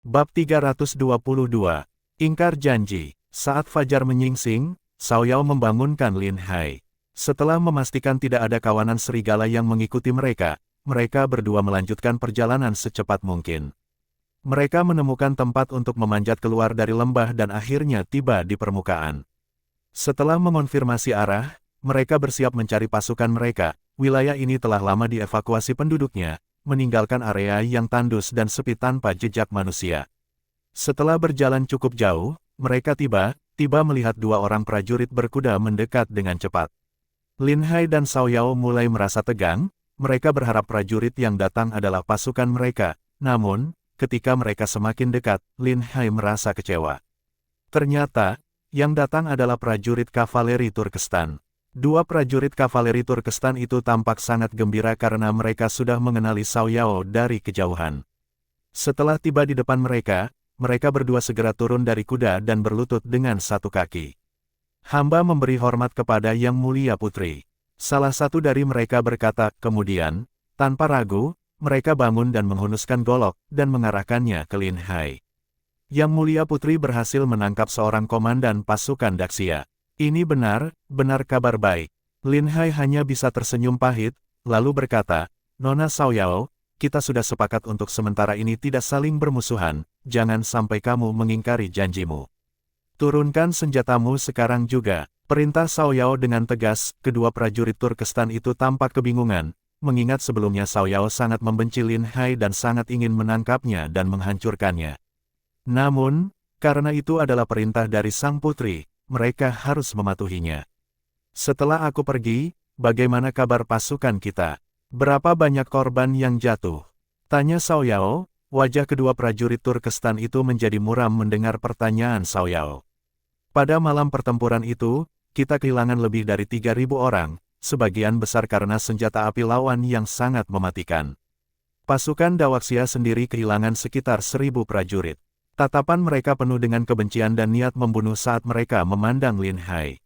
Bab 322. Ingkar janji. Saat fajar menyingsing, Xiao Yao membangunkan Lin Hai. Setelah memastikan tidak ada kawanan serigala yang mengikuti mereka, mereka berdua melanjutkan perjalanan secepat mungkin. Mereka menemukan tempat untuk memanjat keluar dari lembah dan akhirnya tiba di permukaan. Setelah mengonfirmasi arah, mereka bersiap mencari pasukan mereka. Wilayah ini telah lama dievakuasi penduduknya, meninggalkan area yang tandus dan sepi tanpa jejak manusia. Setelah berjalan cukup jauh, mereka tiba melihat dua orang prajurit berkuda mendekat dengan cepat. Lin Hai dan Xiao Yao mulai merasa tegang, mereka berharap prajurit yang datang adalah pasukan mereka, namun, ketika mereka semakin dekat, Lin Hai merasa kecewa. Ternyata, yang datang adalah prajurit kavaleri Turkestan. Dua prajurit kavaleri Turkestan itu tampak sangat gembira karena mereka sudah mengenali Xiao Yao dari kejauhan. Setelah tiba di depan mereka berdua segera turun dari kuda dan berlutut dengan satu kaki. Hamba memberi hormat kepada Yang Mulia Putri. Salah satu dari mereka berkata, kemudian, tanpa ragu, mereka bangun dan menghunuskan golok dan mengarahkannya ke Lin Hai. Yang Mulia Putri berhasil menangkap seorang komandan pasukan Daxia. Ini benar kabar baik. Lin Hai hanya bisa tersenyum pahit, lalu berkata, Nona Xiao Yao, kita sudah sepakat untuk sementara ini tidak saling bermusuhan, jangan sampai kamu mengingkari janjimu. Turunkan senjatamu sekarang juga, perintah Xiao Yao dengan tegas. Kedua prajurit Turkestan itu tampak kebingungan, mengingat sebelumnya Xiao Yao sangat membenci Lin Hai dan sangat ingin menangkapnya dan menghancurkannya. Namun, karena itu adalah perintah dari sang putri, mereka harus mematuhinya. Setelah aku pergi, bagaimana kabar pasukan kita? Berapa banyak korban yang jatuh? Tanya Xiao Yao. Wajah kedua prajurit Turkestan itu menjadi muram mendengar pertanyaan Xiao Yao. Pada malam pertempuran itu, kita kehilangan lebih dari 3.000 orang, sebagian besar karena senjata api lawan yang sangat mematikan. Pasukan Dawaxia sendiri kehilangan sekitar 1.000 prajurit. Tatapan mereka penuh dengan kebencian dan niat membunuh saat mereka memandang Lin Hai.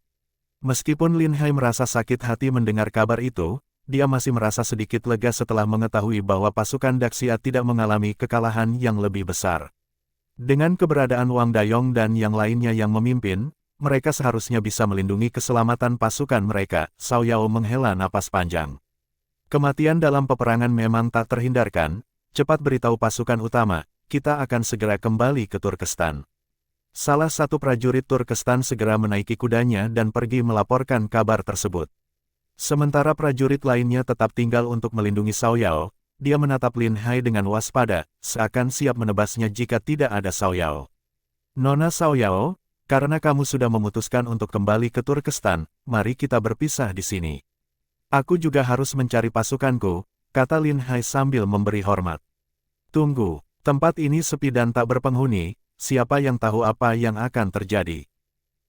Meskipun Lin Hai merasa sakit hati mendengar kabar itu, dia masih merasa sedikit lega setelah mengetahui bahwa pasukan Daxia tidak mengalami kekalahan yang lebih besar. Dengan keberadaan Wang Dayong dan yang lainnya yang memimpin, mereka seharusnya bisa melindungi keselamatan pasukan mereka. Xiao Yao menghela napas panjang. Kematian dalam peperangan memang tak terhindarkan, cepat beritahu pasukan utama, kita akan segera kembali ke Turkestan. Salah satu prajurit Turkestan segera menaiki kudanya dan pergi melaporkan kabar tersebut. Sementara prajurit lainnya tetap tinggal untuk melindungi Xiao Yao, dia menatap Lin Hai dengan waspada, seakan siap menebasnya jika tidak ada Xiao Yao. Nona Xiao Yao, karena kamu sudah memutuskan untuk kembali ke Turkestan, mari kita berpisah di sini. Aku juga harus mencari pasukanku, kata Lin Hai sambil memberi hormat. Tunggu, tempat ini sepi dan tak berpenghuni, siapa yang tahu apa yang akan terjadi?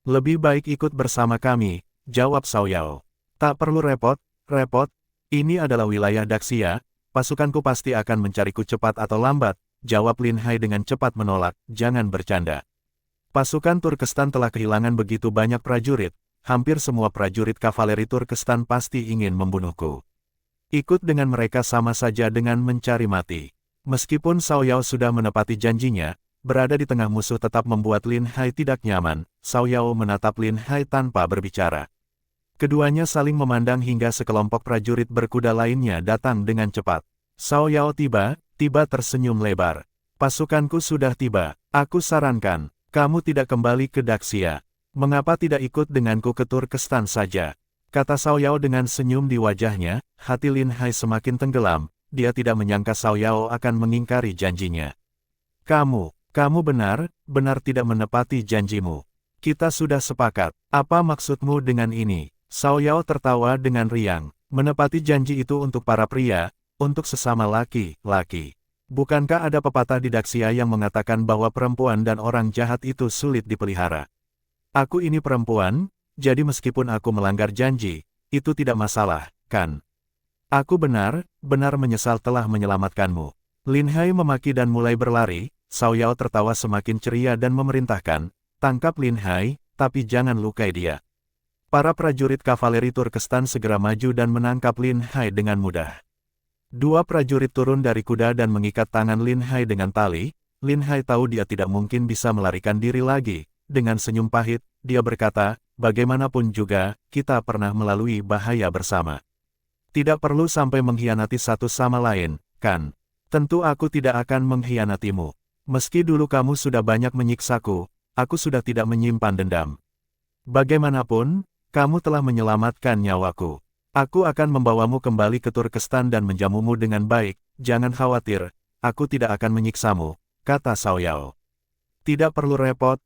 Lebih baik ikut bersama kami, jawab Xiao Yao. Tak perlu repot, ini adalah wilayah Daxia, pasukanku pasti akan mencariku cepat atau lambat, jawab Lin Hai dengan cepat menolak, jangan bercanda. Pasukan Turkestan telah kehilangan begitu banyak prajurit, hampir semua prajurit kavaleri Turkestan pasti ingin membunuhku. Ikut dengan mereka sama saja dengan mencari mati. Meskipun Xiao Yao sudah menepati janjinya, berada di tengah musuh tetap membuat Lin Hai tidak nyaman. Xiao Yao menatap Lin Hai tanpa berbicara. Keduanya saling memandang hingga sekelompok prajurit berkuda lainnya datang dengan cepat. Xiao Yao tiba tersenyum lebar. Pasukanku sudah tiba, aku sarankan, kamu tidak kembali ke Daxia. Mengapa tidak ikut denganku ke Turkestan saja? Kata Xiao Yao dengan senyum di wajahnya. Hati Lin Hai semakin tenggelam, dia tidak menyangka Xiao Yao akan mengingkari janjinya. Kamu benar tidak menepati janjimu. Kita sudah sepakat, apa maksudmu dengan ini? Xiao Yao tertawa dengan riang. Menepati janji itu untuk para pria, untuk sesama laki-laki. Bukankah ada pepatah di Daxia yang mengatakan bahwa perempuan dan orang jahat itu sulit dipelihara? Aku ini perempuan, jadi meskipun aku melanggar janji, itu tidak masalah, kan? Aku benar menyesal telah menyelamatkanmu. Lin Hai memaki dan mulai berlari. Xiao Yao tertawa semakin ceria dan memerintahkan, tangkap Lin Hai, tapi jangan lukai dia. Para prajurit kavaleri Turkestan segera maju dan menangkap Lin Hai dengan mudah. Dua prajurit turun dari kuda dan mengikat tangan Lin Hai dengan tali, Lin Hai tahu dia tidak mungkin bisa melarikan diri lagi. Dengan senyum pahit, dia berkata, bagaimanapun juga, kita pernah melalui bahaya bersama. Tidak perlu sampai mengkhianati satu sama lain, kan? Tentu aku tidak akan mengkhianatimu. Meski dulu kamu sudah banyak menyiksaku, aku sudah tidak menyimpan dendam. Bagaimanapun, kamu telah menyelamatkan nyawaku. Aku akan membawamu kembali ke Turkestan dan menjamumu dengan baik, jangan khawatir, aku tidak akan menyiksamu, kata Xiao Yao. Tidak perlu repot.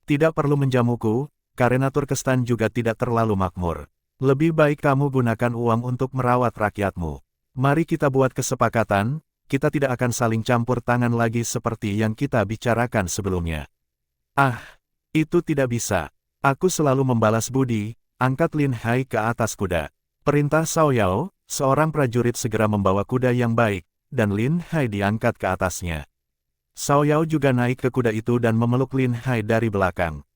Tidak perlu menjamuku, karena Turkestan juga tidak terlalu makmur. Lebih baik kamu gunakan uang untuk merawat rakyatmu. Mari kita buat kesepakatan, kita tidak akan saling campur tangan lagi seperti yang kita bicarakan sebelumnya. Ah, itu tidak bisa. Aku selalu membalas budi, angkat Lin Hai ke atas kuda. Perintah Xiao Yao, seorang prajurit segera membawa kuda yang baik, dan Lin Hai diangkat ke atasnya. Xiao Yao juga naik ke kuda itu dan memeluk Lin Hai dari belakang.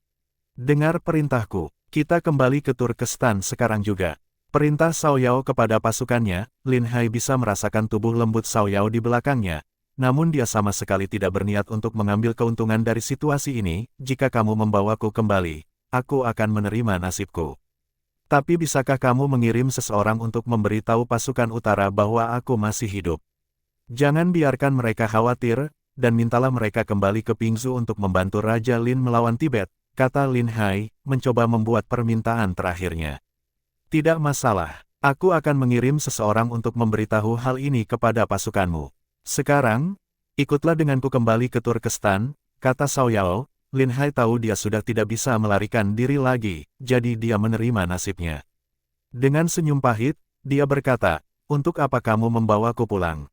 Dengar perintahku, kita kembali ke Turkestan sekarang juga. Perintah Xiao Yao kepada pasukannya, Lin Hai bisa merasakan tubuh lembut Xiao Yao di belakangnya, namun dia sama sekali tidak berniat untuk mengambil keuntungan dari situasi ini. Jika kamu membawaku kembali, aku akan menerima nasibku. Tapi bisakah kamu mengirim seseorang untuk memberitahu pasukan utara bahwa aku masih hidup? Jangan biarkan mereka khawatir, dan mintalah mereka kembali ke Pingzu untuk membantu Raja Lin melawan Tibet, kata Lin Hai, mencoba membuat permintaan terakhirnya. Tidak masalah, aku akan mengirim seseorang untuk memberitahu hal ini kepada pasukanmu. Sekarang, ikutlah denganku kembali ke Turkestan, kata Xiao Yao. Lin Hai tahu dia sudah tidak bisa melarikan diri lagi, jadi dia menerima nasibnya. Dengan senyum pahit, dia berkata, untuk apa kamu membawaku pulang?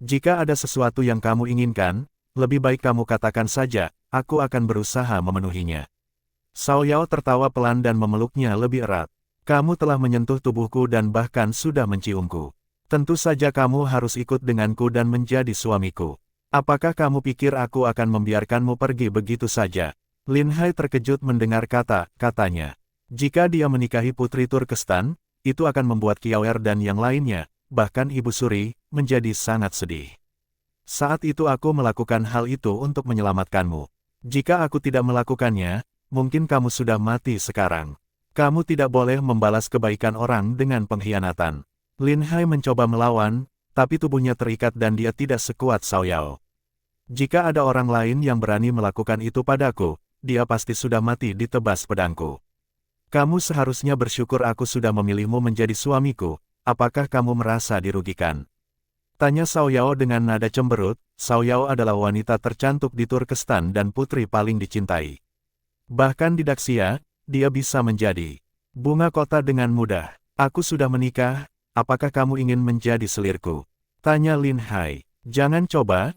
Jika ada sesuatu yang kamu inginkan, lebih baik kamu katakan saja, aku akan berusaha memenuhinya. Xiao Yao tertawa pelan dan memeluknya lebih erat. Kamu telah menyentuh tubuhku dan bahkan sudah menciumku. Tentu saja kamu harus ikut denganku dan menjadi suamiku. Apakah kamu pikir aku akan membiarkanmu pergi begitu saja? Lin Hai terkejut mendengar katanya. Jika dia menikahi putri Turkestan, itu akan membuat Kiawer dan yang lainnya, bahkan Ibu Suri, menjadi sangat sedih. Saat itu aku melakukan hal itu untuk menyelamatkanmu. Jika aku tidak melakukannya, mungkin kamu sudah mati sekarang. Kamu tidak boleh membalas kebaikan orang dengan pengkhianatan. Lin Hai mencoba melawan, tapi tubuhnya terikat dan dia tidak sekuat Xiao Yao. Jika ada orang lain yang berani melakukan itu padaku, dia pasti sudah mati ditebas pedangku. Kamu seharusnya bersyukur aku sudah memilihmu menjadi suamiku. Apakah kamu merasa dirugikan? Tanya Xiao Yao dengan nada cemberut. Xiao Yao adalah wanita tercantik di Turkestan dan putri paling dicintai. Bahkan di Daxia, dia bisa menjadi bunga kota dengan mudah. Aku sudah menikah, apakah kamu ingin menjadi selirku? Tanya Lin Hai. Jangan coba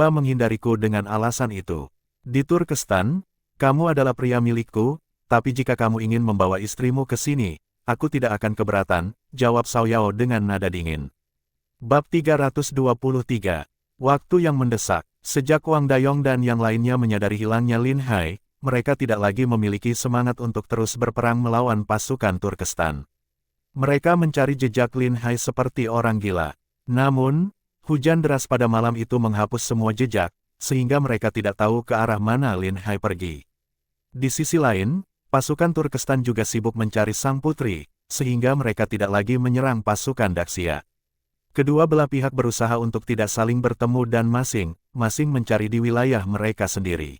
menghindariku dengan alasan itu. Di Turkestan, kamu adalah pria milikku, tapi jika kamu ingin membawa istrimu ke sini, aku tidak akan keberatan, jawab Xiao Yao dengan nada dingin. Bab 323. Waktu yang mendesak. Sejak Wang Dayong dan yang lainnya menyadari hilangnya Lin Hai, mereka tidak lagi memiliki semangat untuk terus berperang melawan pasukan Turkestan. Mereka mencari jejak Lin Hai seperti orang gila. Namun, hujan deras pada malam itu menghapus semua jejak, sehingga mereka tidak tahu ke arah mana Lin Hai pergi. Di sisi lain, pasukan Turkestan juga sibuk mencari sang putri, sehingga mereka tidak lagi menyerang pasukan Daxia. Kedua belah pihak berusaha untuk tidak saling bertemu dan masing-masing mencari di wilayah mereka sendiri.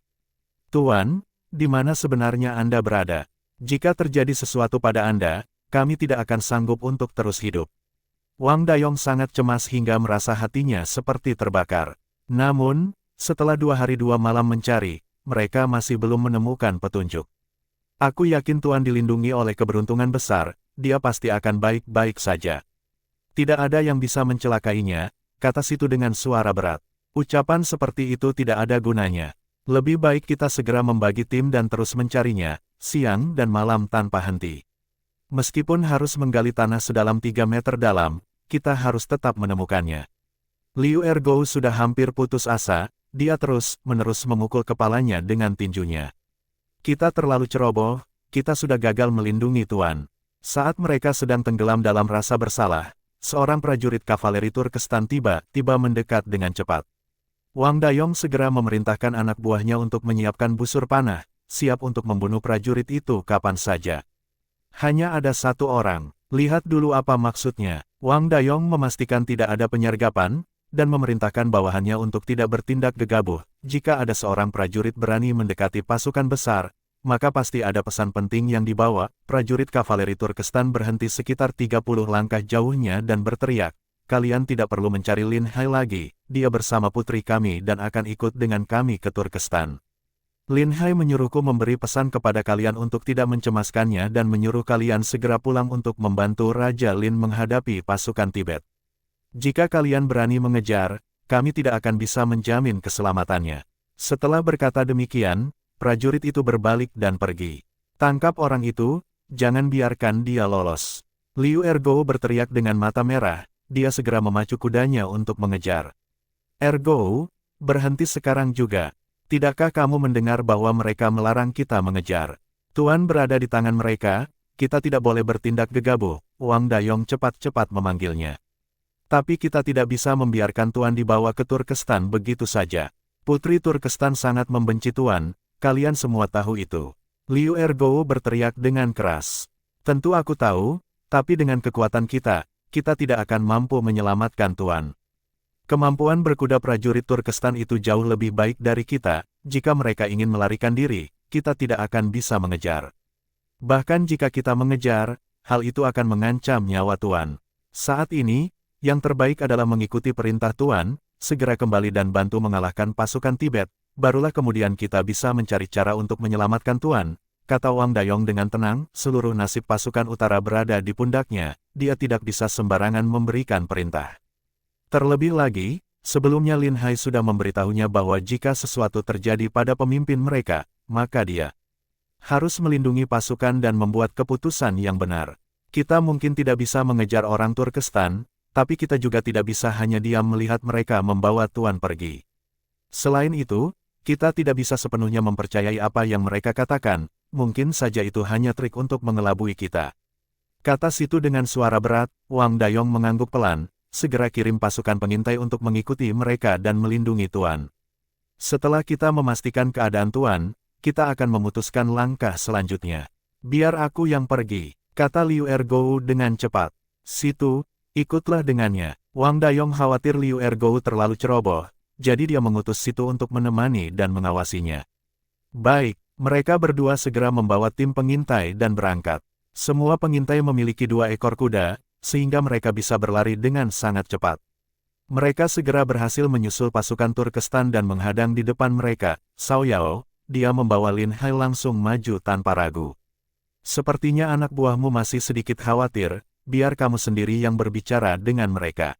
Tuan, di mana sebenarnya Anda berada? Jika terjadi sesuatu pada Anda, kami tidak akan sanggup untuk terus hidup. Wang Dayong sangat cemas hingga merasa hatinya seperti terbakar. Namun, setelah 2 hari 2 malam mencari, mereka masih belum menemukan petunjuk. Aku yakin Tuan dilindungi oleh keberuntungan besar, dia pasti akan baik-baik saja. Tidak ada yang bisa mencelakainya, kata Situ dengan suara berat. Ucapan seperti itu tidak ada gunanya. Lebih baik kita segera membagi tim dan terus mencarinya, siang dan malam tanpa henti. Meskipun harus menggali tanah sedalam 3 meter dalam, kita harus tetap menemukannya. Liu Ergo sudah hampir putus asa, dia terus-menerus memukul kepalanya dengan tinjunya. Kita terlalu ceroboh, kita sudah gagal melindungi Tuan. Saat mereka sedang tenggelam dalam rasa bersalah, seorang prajurit kavaleri Turkestan tiba-tiba mendekat dengan cepat. Wang Dayong segera memerintahkan anak buahnya untuk menyiapkan busur panah, siap untuk membunuh prajurit itu kapan saja. Hanya ada satu orang, lihat dulu apa maksudnya. Wang Dayong memastikan tidak ada penyergapan, dan memerintahkan bawahannya untuk tidak bertindak gegabah. Jika ada seorang prajurit berani mendekati pasukan besar, maka pasti ada pesan penting yang dibawa. Prajurit kavaleri Turkestan berhenti sekitar 30 langkah jauhnya dan berteriak, "Kalian tidak perlu mencari Lin Hai lagi, dia bersama putri kami dan akan ikut dengan kami ke Turkestan. Lin Hai menyuruhku memberi pesan kepada kalian untuk tidak mencemaskannya dan menyuruh kalian segera pulang untuk membantu Raja Lin menghadapi pasukan Tibet. Jika kalian berani mengejar, kami tidak akan bisa menjamin keselamatannya." Setelah berkata demikian, prajurit itu berbalik dan pergi. "Tangkap orang itu, jangan biarkan dia lolos." Liu Ergo berteriak dengan mata merah, dia segera memacu kudanya untuk mengejar. "Ergo, berhenti sekarang juga. Tidakkah kamu mendengar bahwa mereka melarang kita mengejar? Tuan berada di tangan mereka, kita tidak boleh bertindak gegabah." Wang Dayong cepat-cepat memanggilnya. "Tapi kita tidak bisa membiarkan Tuan dibawa ke Turkestan begitu saja. Putri Turkestan sangat membenci Tuan, kalian semua tahu itu." Liu Ergo berteriak dengan keras. "Tentu aku tahu, tapi dengan kekuatan kita tidak akan mampu menyelamatkan Tuan. Kemampuan berkuda prajurit Turkestan itu jauh lebih baik dari kita, jika mereka ingin melarikan diri, kita tidak akan bisa mengejar. Bahkan jika kita mengejar, hal itu akan mengancam nyawa Tuan. Saat ini, yang terbaik adalah mengikuti perintah Tuan, segera kembali dan bantu mengalahkan pasukan Tibet, barulah kemudian kita bisa mencari cara untuk menyelamatkan Tuan," kata Wang Dayong dengan tenang. Seluruh nasib pasukan utara berada di pundaknya, dia tidak bisa sembarangan memberikan perintah. Terlebih lagi, sebelumnya Lin Hai sudah memberitahunya bahwa jika sesuatu terjadi pada pemimpin mereka, maka dia harus melindungi pasukan dan membuat keputusan yang benar. Kita mungkin tidak bisa mengejar orang Turkestan, tapi kita juga tidak bisa hanya diam melihat mereka membawa Tuan pergi. Selain itu, kita tidak bisa sepenuhnya mempercayai apa yang mereka katakan, mungkin saja itu hanya trik untuk mengelabui kita." Kata situ dengan suara berat. Wang Dayong mengangguk pelan, "Segera kirim pasukan pengintai untuk mengikuti mereka dan melindungi Tuan. Setelah kita memastikan keadaan Tuan, kita akan memutuskan langkah selanjutnya." "Biar aku yang pergi," kata Liu Ergo dengan cepat. "Situ, ikutlah dengannya." Wang Dayong khawatir Liu Ergo terlalu ceroboh, jadi dia mengutus Situ untuk menemani dan mengawasinya. Baik, mereka berdua segera membawa tim pengintai dan berangkat. Semua pengintai memiliki 2 ekor kuda, sehingga mereka bisa berlari dengan sangat cepat. Mereka segera berhasil menyusul pasukan Turkestan dan menghadang di depan mereka. "Cao Yao," dia membawa Lin Hai langsung maju tanpa ragu. "Sepertinya anak buahmu masih sedikit khawatir, biar kamu sendiri yang berbicara dengan mereka,"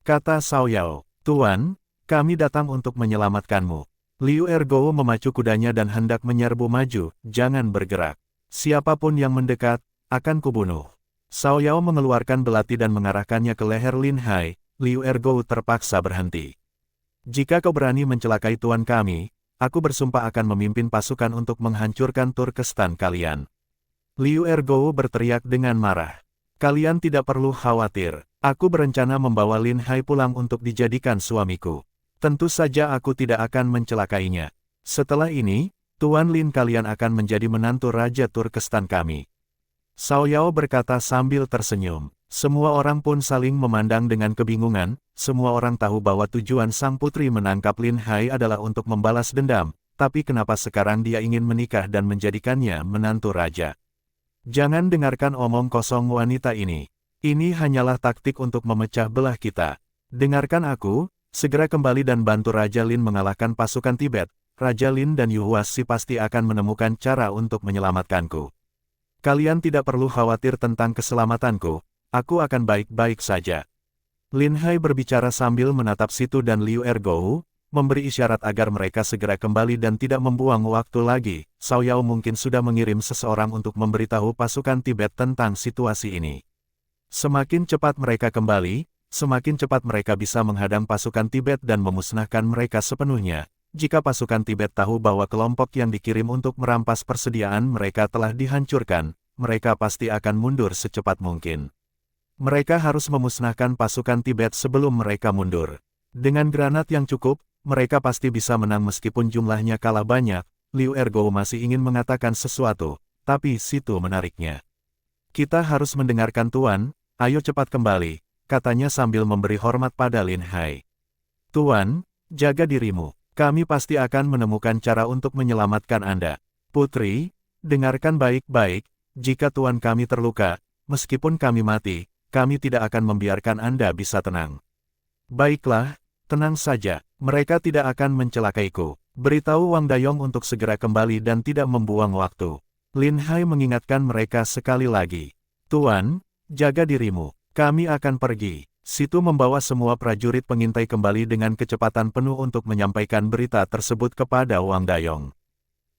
kata Cao Yao. "Tuan, kami datang untuk menyelamatkanmu." Liu Ergo memacu kudanya dan hendak menyerbu maju. "Jangan bergerak. Siapapun yang mendekat, akan kubunuh." Cao Yao mengeluarkan belati dan mengarahkannya ke leher Lin Hai. Liu Ergo terpaksa berhenti. "Jika kau berani mencelakai tuan kami, aku bersumpah akan memimpin pasukan untuk menghancurkan Turkestan kalian." Liu Ergo berteriak dengan marah. "Kalian tidak perlu khawatir. Aku berencana membawa Lin Hai pulang untuk dijadikan suamiku. Tentu saja aku tidak akan mencelakainya. Setelah ini, Tuan Lin kalian akan menjadi menantu Raja Turkestan kami." Cao Yao berkata sambil tersenyum. Semua orang pun saling memandang dengan kebingungan. Semua orang tahu bahwa tujuan sang putri menangkap Lin Hai adalah untuk membalas dendam, tapi kenapa sekarang dia ingin menikah dan menjadikannya menantu raja? "Jangan dengarkan omong kosong wanita ini. Ini hanyalah taktik untuk memecah belah kita. Dengarkan aku, segera kembali dan bantu Raja Lin mengalahkan pasukan Tibet. Raja Lin dan Yu Huasi pasti akan menemukan cara untuk menyelamatkanku. Kalian tidak perlu khawatir tentang keselamatanku, aku akan baik-baik saja." Lin Hai berbicara sambil menatap Situ dan Liu Ergo, memberi isyarat agar mereka segera kembali dan tidak membuang waktu lagi. Cao Yao mungkin sudah mengirim seseorang untuk memberitahu pasukan Tibet tentang situasi ini. Semakin cepat mereka kembali, semakin cepat mereka bisa menghadang pasukan Tibet dan memusnahkan mereka sepenuhnya. Jika pasukan Tibet tahu bahwa kelompok yang dikirim untuk merampas persediaan mereka telah dihancurkan, mereka pasti akan mundur secepat mungkin. Mereka harus memusnahkan pasukan Tibet sebelum mereka mundur. Dengan granat yang cukup, mereka pasti bisa menang meskipun jumlahnya kalah banyak. Liu Ergo masih ingin mengatakan sesuatu, tapi situ menariknya. Kita harus mendengarkan Tuan, ayo cepat kembali, katanya sambil memberi hormat pada Lin Hai. Tuan, jaga dirimu, kami pasti akan menemukan cara untuk menyelamatkan Anda. Putri, dengarkan baik-baik, jika Tuan kami terluka, meskipun kami mati, kami tidak akan membiarkan Anda bisa tenang. Baiklah, tenang saja, mereka tidak akan mencelakaiku. Beritahu Wang Dayong untuk segera kembali dan tidak membuang waktu. Lin Hai mengingatkan mereka sekali lagi. Tuan, jaga dirimu, kami akan pergi. Situ membawa semua prajurit pengintai kembali dengan kecepatan penuh untuk menyampaikan berita tersebut kepada Wang Dayong.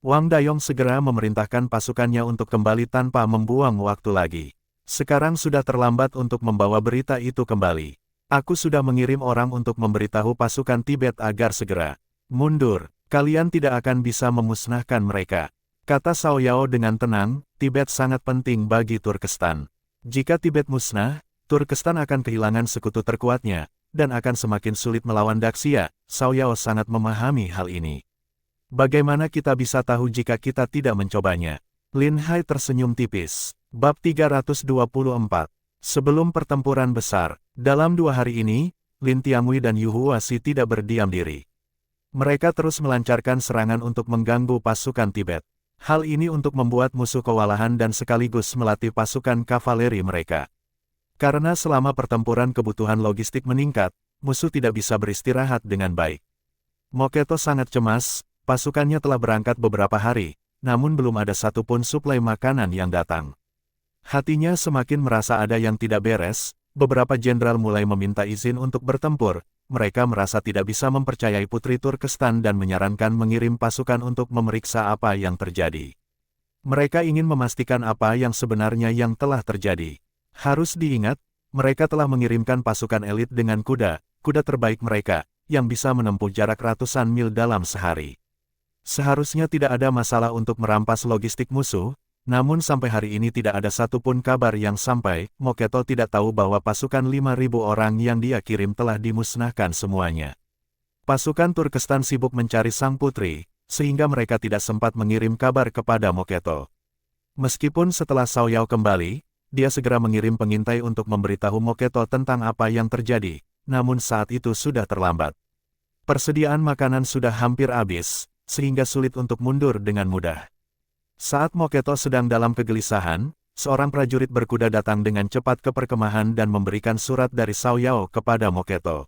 Wang Dayong segera memerintahkan pasukannya untuk kembali tanpa membuang waktu lagi. Sekarang sudah terlambat untuk membawa berita itu kembali. Aku sudah mengirim orang untuk memberitahu pasukan Tibet agar segera mundur. Kalian tidak akan bisa memusnahkan mereka. Kata Cao Yao dengan tenang, Tibet sangat penting bagi Turkestan. Jika Tibet musnah, Turkestan akan kehilangan sekutu terkuatnya, dan akan semakin sulit melawan Daxia. Cao Yao sangat memahami hal ini. Bagaimana kita bisa tahu jika kita tidak mencobanya? Lin Hai tersenyum tipis. Bab 324. Sebelum pertempuran besar, dalam 2 hari ini, Lin Tianhui dan Yu Huasi tidak berdiam diri. Mereka terus melancarkan serangan untuk mengganggu pasukan Tibet. Hal ini untuk membuat musuh kewalahan dan sekaligus melatih pasukan kavaleri mereka. Karena selama pertempuran kebutuhan logistik meningkat, musuh tidak bisa beristirahat dengan baik. Moketo sangat cemas, pasukannya telah berangkat beberapa hari, namun belum ada satupun suplai makanan yang datang. Hatinya semakin merasa ada yang tidak beres, beberapa jenderal mulai meminta izin untuk bertempur, mereka merasa tidak bisa mempercayai Putri Turkestan dan menyarankan mengirim pasukan untuk memeriksa apa yang terjadi. Mereka ingin memastikan apa yang sebenarnya yang telah terjadi. Harus diingat, mereka telah mengirimkan pasukan elit dengan kuda terbaik mereka, yang bisa menempuh jarak ratusan mil dalam sehari. Seharusnya tidak ada masalah untuk merampas logistik musuh, namun sampai hari ini tidak ada satupun kabar yang sampai. Moketo tidak tahu bahwa pasukan 5.000 orang yang dia kirim telah dimusnahkan semuanya. Pasukan Turkestan sibuk mencari sang putri, sehingga mereka tidak sempat mengirim kabar kepada Moketo. Meskipun setelah Cao Yao kembali, dia segera mengirim pengintai untuk memberitahu Moketo tentang apa yang terjadi, namun saat itu sudah terlambat. Persediaan makanan sudah hampir habis, sehingga sulit untuk mundur dengan mudah. Saat Moketo sedang dalam kegelisahan, seorang prajurit berkuda datang dengan cepat ke perkemahan dan memberikan surat dari Cao Yao kepada Moketo.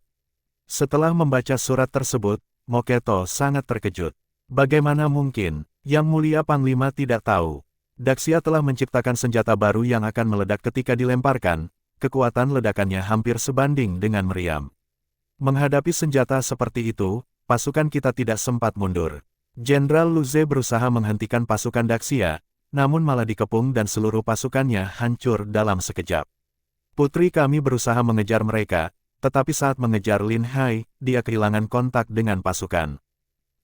Setelah membaca surat tersebut, Moketo sangat terkejut. Bagaimana mungkin, Yang Mulia Panglima tidak tahu? Daxia telah menciptakan senjata baru yang akan meledak ketika dilemparkan, kekuatan ledakannya hampir sebanding dengan meriam. Menghadapi senjata seperti itu, pasukan kita tidak sempat mundur. Jenderal Lu Ze berusaha menghentikan pasukan Daxia, namun malah dikepung dan seluruh pasukannya hancur dalam sekejap. Putri kami berusaha mengejar mereka, tetapi saat mengejar Lin Hai, dia kehilangan kontak dengan pasukan.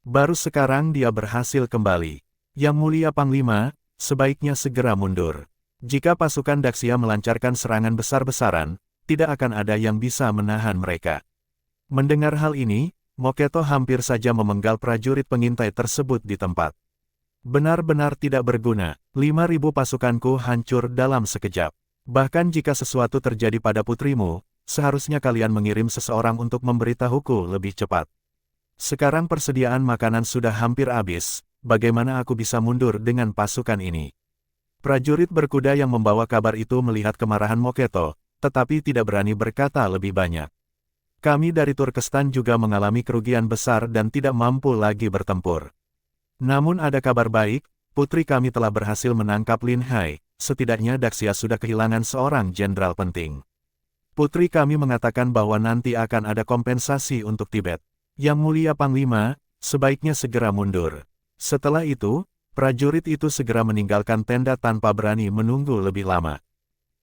Baru sekarang dia berhasil kembali. Yang Mulia Panglima, sebaiknya segera mundur. Jika pasukan Daxia melancarkan serangan besar-besaran, tidak akan ada yang bisa menahan mereka. Mendengar hal ini, Moketo hampir saja memenggal prajurit pengintai tersebut di tempat. Benar-benar tidak berguna, 5.000 pasukanku hancur dalam sekejap. Bahkan jika sesuatu terjadi pada putrimu, seharusnya kalian mengirim seseorang untuk memberitahuku lebih cepat. Sekarang persediaan makanan sudah hampir habis, bagaimana aku bisa mundur dengan pasukan ini? Prajurit berkuda yang membawa kabar itu melihat kemarahan Moketo, tetapi tidak berani berkata lebih banyak. Kami dari Turkestan juga mengalami kerugian besar dan tidak mampu lagi bertempur. Namun ada kabar baik, putri kami telah berhasil menangkap Lin Hai, setidaknya Daxia sudah kehilangan seorang jenderal penting. Putri kami mengatakan bahwa nanti akan ada kompensasi untuk Tibet. Yang Mulia Panglima, sebaiknya segera mundur. Setelah itu, prajurit itu segera meninggalkan tenda tanpa berani menunggu lebih lama.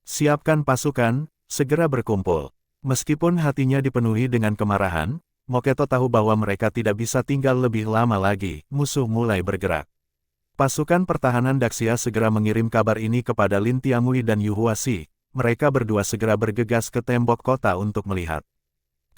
Siapkan pasukan, segera berkumpul. Meskipun hatinya dipenuhi dengan kemarahan, Moketo tahu bahwa mereka tidak bisa tinggal lebih lama lagi. Musuh mulai bergerak. Pasukan pertahanan Daxia segera mengirim kabar ini kepada Lin Tianhui dan Yu Huasi. Mereka berdua segera bergegas ke tembok kota untuk melihat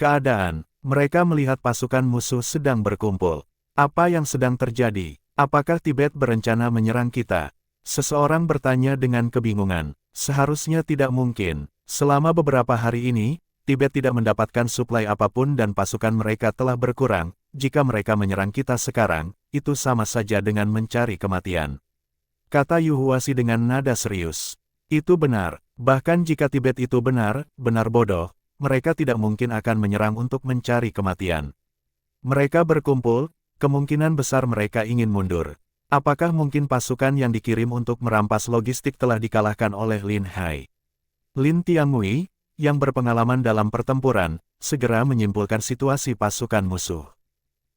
keadaan. Mereka melihat pasukan musuh sedang berkumpul. Apa yang sedang terjadi? Apakah Tibet berencana menyerang kita? Seseorang bertanya dengan kebingungan. Seharusnya tidak mungkin. Selama beberapa hari ini, Tibet tidak mendapatkan suplai apapun dan pasukan mereka telah berkurang. Jika mereka menyerang kita sekarang, itu sama saja dengan mencari kematian. Kata Yu Huasi dengan nada serius. Itu benar. Bahkan jika Tibet itu benar bodoh, mereka tidak mungkin akan menyerang untuk mencari kematian. Mereka berkumpul, kemungkinan besar mereka ingin mundur. Apakah mungkin pasukan yang dikirim untuk merampas logistik telah dikalahkan oleh Lin Hai? Lin Tiangui, yang berpengalaman dalam pertempuran, segera menyimpulkan situasi pasukan musuh.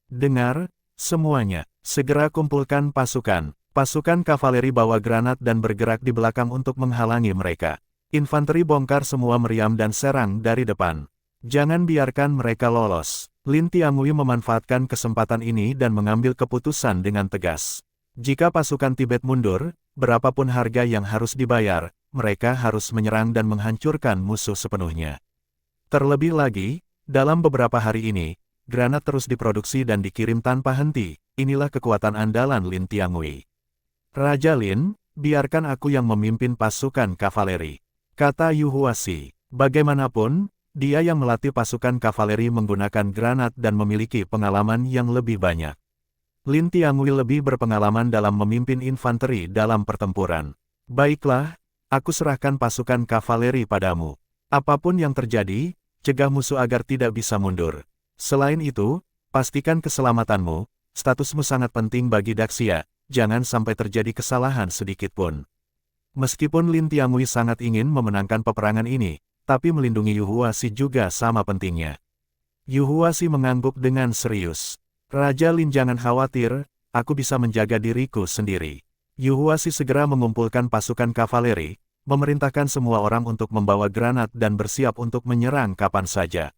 Dengar, semuanya, segera kumpulkan pasukan. Pasukan kavaleri bawa granat dan bergerak di belakang untuk menghalangi mereka. Infanteri bongkar semua meriam dan serang dari depan. Jangan biarkan mereka lolos. Lin Tiangui memanfaatkan kesempatan ini dan mengambil keputusan dengan tegas. Jika pasukan Tibet mundur, berapapun harga yang harus dibayar, mereka harus menyerang dan menghancurkan musuh sepenuhnya. Terlebih lagi, dalam beberapa hari ini, granat terus diproduksi dan dikirim tanpa henti. Inilah kekuatan andalan Lin Tiangui. Raja Lin, biarkan aku yang memimpin pasukan kavaleri. Kata Yu Huasi. Bagaimanapun, dia yang melatih pasukan kavaleri menggunakan granat dan memiliki pengalaman yang lebih banyak. Lin Tiangui lebih berpengalaman dalam memimpin infanteri dalam pertempuran. Baiklah, aku serahkan pasukan kavaleri padamu. Apapun yang terjadi, cegah musuh agar tidak bisa mundur. Selain itu, pastikan keselamatanmu, statusmu sangat penting bagi Daxia, jangan sampai terjadi kesalahan sedikit pun. Meskipun Lin Tiangui sangat ingin memenangkan peperangan ini, tapi melindungi Yu Huasi juga sama pentingnya. Yu Huasi mengangguk dengan serius. Raja Lin, jangan khawatir, aku bisa menjaga diriku sendiri. Yu Huasi segera mengumpulkan pasukan kavaleri, memerintahkan semua orang untuk membawa granat dan bersiap untuk menyerang kapan saja.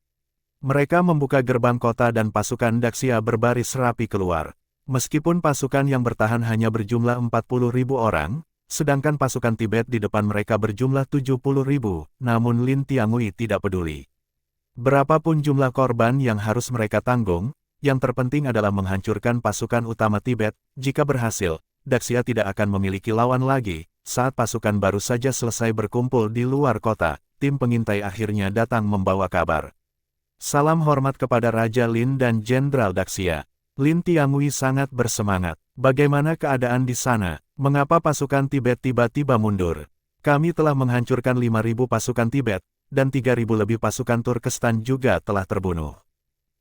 Mereka membuka gerbang kota dan pasukan Daxia berbaris rapi keluar. Meskipun pasukan yang bertahan hanya berjumlah 40.000 orang, sedangkan pasukan Tibet di depan mereka berjumlah 70.000, namun Lin Tiangui tidak peduli. Berapapun jumlah korban yang harus mereka tanggung, yang terpenting adalah menghancurkan pasukan utama Tibet. Jika berhasil, Daxia tidak akan memiliki lawan lagi. Saat pasukan baru saja selesai berkumpul di luar kota, tim pengintai akhirnya datang membawa kabar. Salam hormat kepada Raja Lin dan Jenderal Daxia. Lin Tiangui sangat bersemangat. Bagaimana keadaan di sana? Mengapa pasukan Tibet tiba-tiba mundur? Kami telah menghancurkan 5.000 pasukan Tibet, dan 3.000 lebih pasukan Turkestan juga telah terbunuh.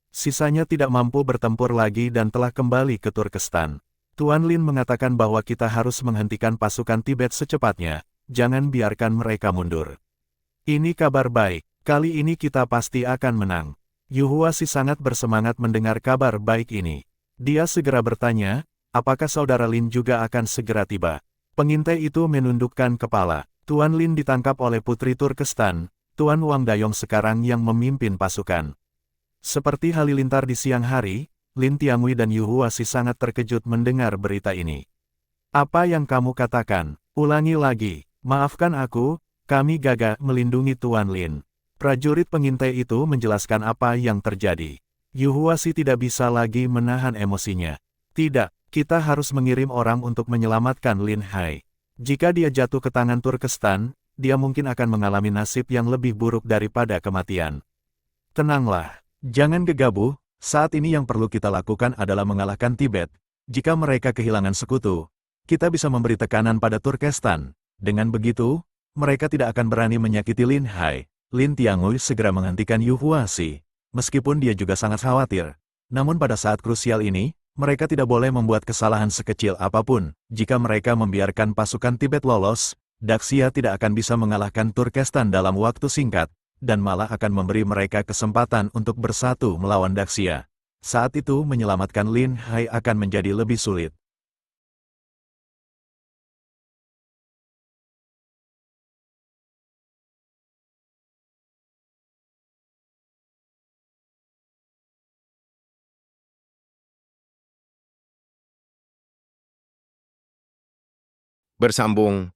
Sisanya tidak mampu bertempur lagi dan telah kembali ke Turkestan. Tuan Lin mengatakan bahwa kita harus menghentikan pasukan Tibet secepatnya, jangan biarkan mereka mundur. Ini kabar baik, kali ini kita pasti akan menang. Yu Huasi sangat bersemangat mendengar kabar baik ini. Dia segera bertanya, apakah saudara Lin juga akan segera tiba? Pengintai itu menundukkan kepala. Tuan Lin ditangkap oleh Putri Turkestan, Tuan Wang Dayong sekarang yang memimpin pasukan. Seperti halilintar di siang hari, Lin Tiangui dan Yu Huasi sangat terkejut mendengar berita ini. Apa yang kamu katakan? Ulangi lagi. Maafkan aku, kami gagal melindungi Tuan Lin. Prajurit pengintai itu menjelaskan apa yang terjadi. Yu Huasi tidak bisa lagi menahan emosinya. Tidak, kita harus mengirim orang untuk menyelamatkan Lin Hai. Jika dia jatuh ke tangan Turkestan, dia mungkin akan mengalami nasib yang lebih buruk daripada kematian. Tenanglah, jangan gegabah, saat ini yang perlu kita lakukan adalah mengalahkan Tibet. Jika mereka kehilangan sekutu, kita bisa memberi tekanan pada Turkestan. Dengan begitu, mereka tidak akan berani menyakiti Lin Hai. Lin Tiangui segera menghentikan Yu Huasi. Meskipun dia juga sangat khawatir, namun pada saat krusial ini, mereka tidak boleh membuat kesalahan sekecil apapun. Jika mereka membiarkan pasukan Tibet lolos, Daxia tidak akan bisa mengalahkan Turkestan dalam waktu singkat, dan malah akan memberi mereka kesempatan untuk bersatu melawan Daxia. Saat itu menyelamatkan Lin Hai akan menjadi lebih sulit. Bersambung